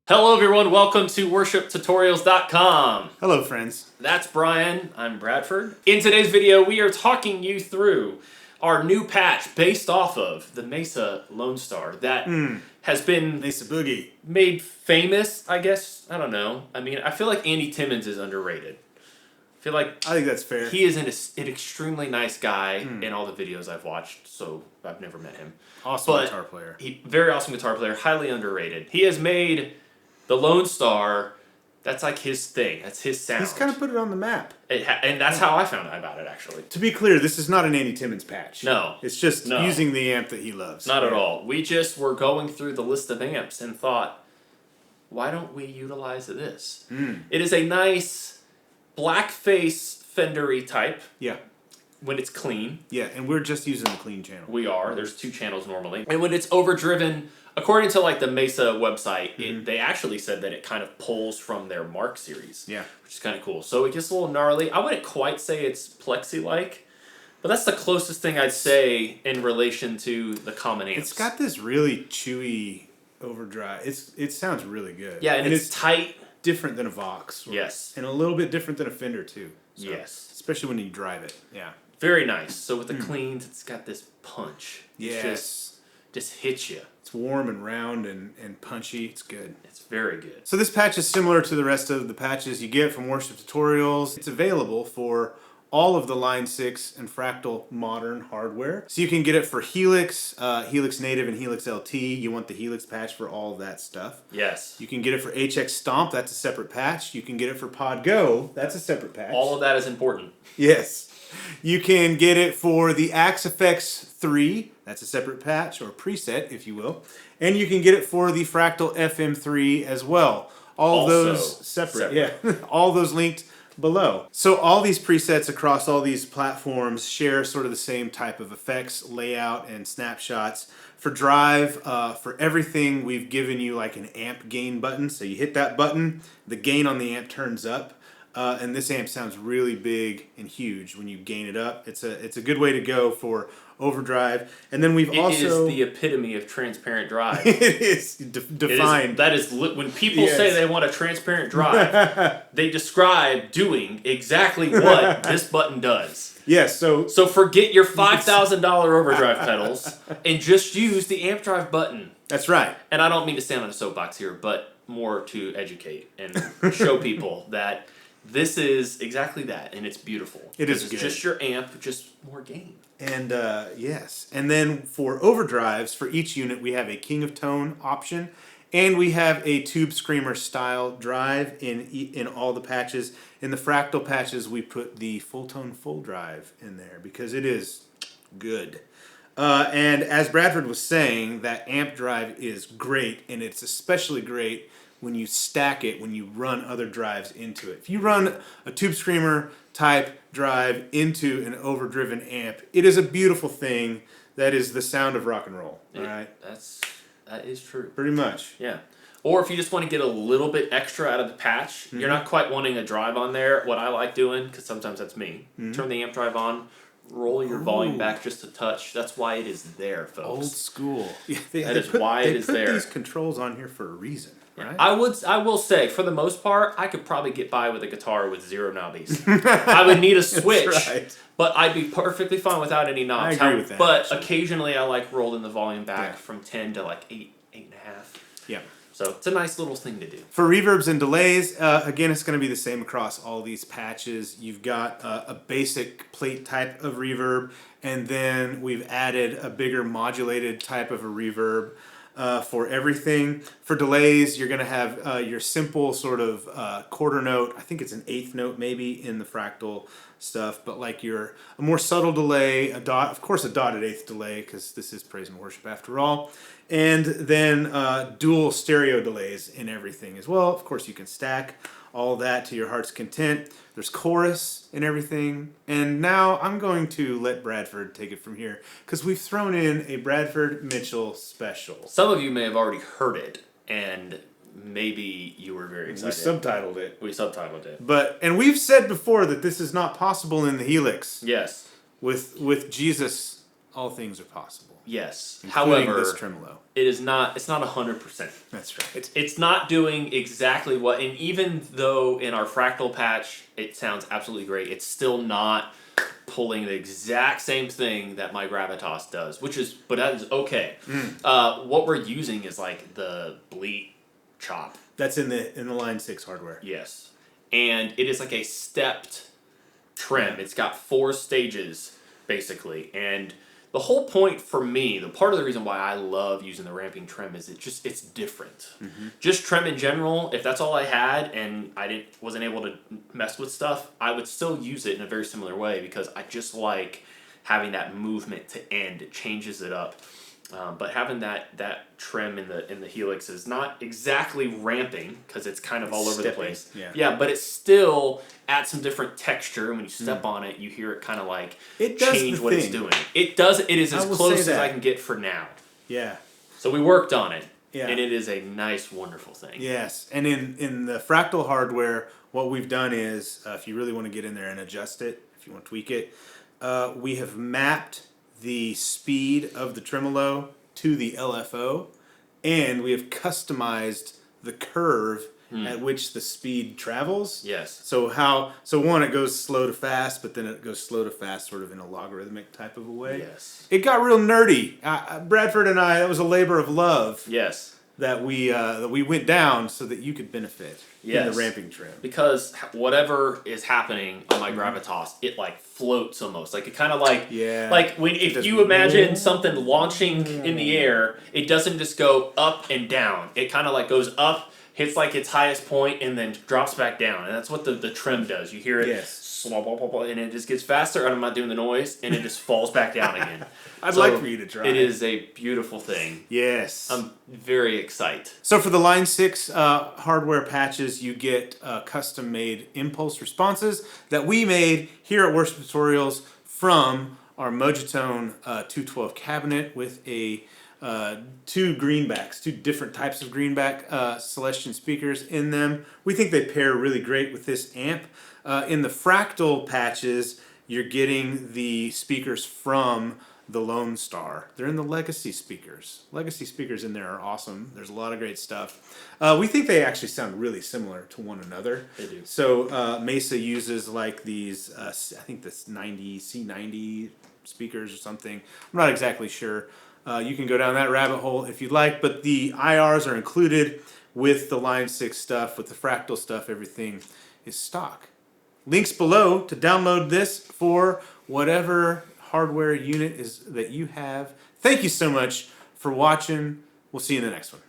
Hello everyone, welcome to worshiptutorials.com. Hello friends. That's Brian, I'm Bradford. In today's video, we are talking you through our new patch based off of the Mesa Lonestar that has been Mesa Boogie. made famous, I guess. I don't know. I mean, I feel like Andy Timmons is underrated. I think that's fair. He is an extremely nice guy in all the videos I've watched, so I've never met him. Awesome guitar player. Very awesome guitar player, highly underrated. He has made the Lonestar, that's like his thing. That's his sound. He's kind of put it on the map. And that's how I found out about it, actually. To be clear, this is not an Andy Timmons patch. No. It's just using the amp that he loves. Not at all. We just were going through the list of amps and thought, why don't we utilize this? It is a nice blackface Fender-y type. Yeah. When it's clean. Yeah, and we're just using the clean channel. We are. There's two channels normally. And when it's overdriven, according to like the Mesa website, they actually said that it kind of pulls from their Mark series. Yeah. Which is kind of cool. So it gets a little gnarly. I wouldn't quite say it's plexi-like, but that's the closest thing I'd say in relation to the common amps. It's got this really chewy overdrive. It sounds really good. Yeah, and it's tight. Different than a Vox. Yes. And a little bit different than a Fender too. So, yes. Especially when you drive it. Yeah. Very nice. So with the cleans, it's got this punch. Yes. Just hits you. It's warm and round and punchy. It's good. It's very good. So this patch is similar to the rest of the patches you get from Worship Tutorials. It's available for all of the Line 6 and Fractal modern hardware. So you can get it for Helix, Helix Native, and Helix LT. You want the Helix patch for all of that stuff. Yes. You can get it for HX Stomp. That's a separate patch. You can get it for Pod Go. That's a separate patch. All of that is important. Yes. You can get it for the Axe FX3. That's a separate patch, or preset, if you will. And you can get it for the Fractal FM3 as well. All those separate. Yeah. All those linked below. So all these presets across all these platforms share sort of the same type of effects, layout, and snapshots. For drive, for everything, we've given you like an amp gain button. So you hit that button, the gain on the amp turns up. And this amp sounds really big and huge when you gain it up. It's a good way to go for overdrive. And then we've also... It is the epitome of transparent drive. It is defined. That is when people say they want a transparent drive, they describe doing exactly what this button does. Yes, so forget your $5,000 overdrive pedals and just use the amp drive button. That's right. And I don't mean to stand on a soapbox here, but more to educate and show people that this is exactly that, and it's beautiful. It is good. It's just your amp, just more gain. And yes, and then for overdrives, for each unit, we have a King of Tone option, and we have a Tube Screamer style drive in all the patches. In the Fractal patches, we put the Full Tone Full Drive in there because it is good. And as Bradford was saying, that amp drive is great, and it's especially great when you stack it, when you run other drives into it. If you run a Tube Screamer type drive into an overdriven amp, it is a beautiful thing. That is the sound of rock and roll. All right? That is true. Pretty much. Yeah. Or if you just want to get a little bit extra out of the patch, you're not quite wanting a drive on there. What I like doing, because sometimes that's me, turn the amp drive on, roll your volume back just a touch. That's why it is there, folks. Old school. Yeah, that is why it is there. They put these controls on here for a reason. Right? I will say, for the most part, I could probably get by with a guitar with 0 knobbies. I would need a switch, right. But I'd be perfectly fine without any knobs. I agree with that. But actually, occasionally I like rolling the volume back from 10 to like 8, 8.5. Yeah. So it's a nice little thing to do. For reverbs and delays, again, it's going to be the same across all these patches. You've got a basic plate type of reverb, and then we've added a bigger modulated type of a reverb. For everything. For delays, you're going to have your simple sort of quarter note. I think it's an 1/8 note maybe in the Fractal stuff, but like a more subtle delay, of course a dotted 1/8 delay, because this is praise and worship after all. And then dual stereo delays in everything as well. Of course you can stack all that to your heart's content. There's chorus and everything. And now I'm going to let Bradford take it from here, because we've thrown in a Bradford Mitchell special. Some of you may have already heard it, and maybe you were very excited. We subtitled it. And we've said before that this is not possible in the Helix. Yes. With Jesus all things are possible. Yes. Including However, this tremolo. it is not. It's not 100%. That's right. It's not doing exactly what. And even though in our Fractal patch it sounds absolutely great, it's still not pulling the exact same thing that my Gravitas does, but that is okay. What we're using is like the bleat chop. That's in the line 6 hardware. Yes, and it is like a stepped trim. It's got 4 stages basically, and the whole point for me, the part of the reason why I love using the ramping trim is it's different. Just trim in general, if that's all I had and I wasn't able to mess with stuff, I would still use it in a very similar way because I just like having that movement to end. It changes it up. But having that trim in the helix is not exactly ramping because it's kind of all over the place. Yeah, but it still adds some different texture. And when you step on it, you hear it kind of like change what it's doing. It does. It is as close as I can get for now. Yeah. So we worked on it. Yeah. And it is a nice, wonderful thing. Yes. And in the Fractal hardware, what we've done is, if you really want to get in there and adjust it, if you want to tweak it, we have mapped the speed of the tremolo to the LFO, and we have customized the curve at which the speed travels. Yes. So one, it goes slow to fast, but then it goes slow to fast sort of in a logarithmic type of a way. Yes. It got real nerdy. Bradford and I, that was a labor of love. Yes. That we went down so that you could benefit in the ramping trim. Because whatever is happening on my Gravitas, it like floats almost. Like it kind of like if you imagine something launching in the air, it doesn't just go up and down. It kind of like goes up, hits like its highest point, and then drops back down. And that's what the trim does. You hear it, and it just gets faster. And I'm not doing the noise, and it just falls back down again. I'd like for you to try. It is a beautiful thing. Yes. I'm very excited. So for the Line 6 hardware patches, you get custom-made impulse responses that we made here at Worship Tutorials from our Modulation 212 cabinet with a 2 greenbacks, 2 different types of greenback Celestion speakers in them. We think they pair really great with this amp. In the Fractal patches, you're getting the speakers from the Lonestar. They're in the Legacy speakers. Legacy speakers in there are awesome. There's a lot of great stuff. We think they actually sound really similar to one another. They do. So Mesa uses like these, I think this C90 speakers or something. I'm not exactly sure. You can go down that rabbit hole if you'd like, but the IRs are included with the Line 6 stuff, with the Fractal stuff. Everything is stock. Links below to download this for whatever hardware unit is that you have. Thank you so much for watching. We'll see you in the next one.